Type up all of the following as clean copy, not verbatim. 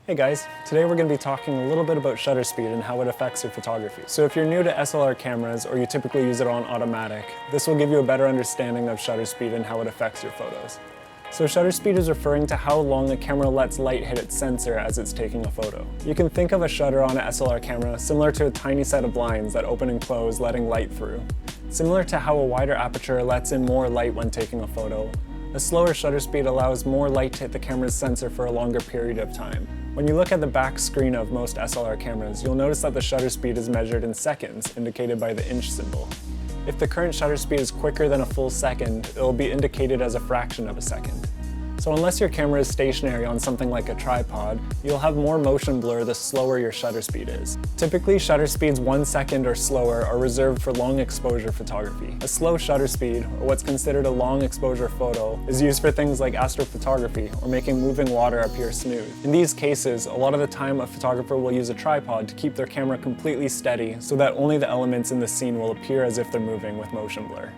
Hey guys, today we're going to be talking a little bit about shutter speed and how it affects your photography. So if you're new to SLR cameras or you typically use it on automatic, this will give you a better understanding of shutter speed and how it affects your photos. So shutter speed is referring to how long a camera lets light hit its sensor as it's taking a photo. You can think of a shutter on an SLR camera similar to a tiny set of blinds that open and close, letting light through. Similar to how a wider aperture lets in more light when taking a photo, a slower shutter speed allows more light to hit the camera's sensor for a longer period of time. When you look at the back screen of most SLR cameras, you'll notice that the shutter speed is measured in seconds, indicated by the inch symbol. If the current shutter speed is quicker than a full second, it will be indicated as a fraction of a second. So unless your camera is stationary on something like a tripod, you'll have more motion blur the slower your shutter speed is. Typically, shutter speeds 1 second or slower are reserved for long exposure photography. A slow shutter speed, or what's considered a long exposure photo, is used for things like astrophotography or making moving water appear smooth. In these cases, a lot of the time a photographer will use a tripod to keep their camera completely steady so that only the elements in the scene will appear as if they're moving with motion blur.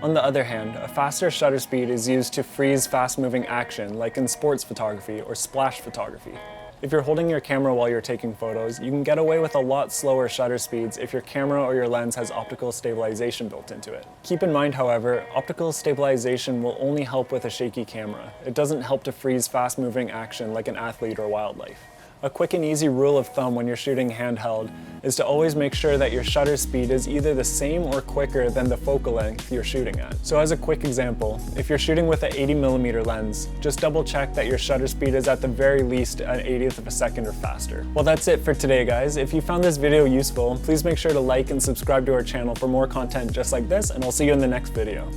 On the other hand, a faster shutter speed is used to freeze fast-moving action, like in sports photography or splash photography. If you're holding your camera while you're taking photos, you can get away with a lot slower shutter speeds if your camera or your lens has optical stabilization built into it. Keep in mind, however, optical stabilization will only help with a shaky camera. It doesn't help to freeze fast-moving action like an athlete or wildlife. A quick and easy rule of thumb when you're shooting handheld is to always make sure that your shutter speed is either the same or quicker than the focal length you're shooting at. So as a quick example, if you're shooting with an 80mm lens, just double check that your shutter speed is at the very least an 1/80th of a second or faster. Well, that's it for today, guys. If you found this video useful, please make sure to like and subscribe to our channel for more content just like this, and I'll see you in the next video.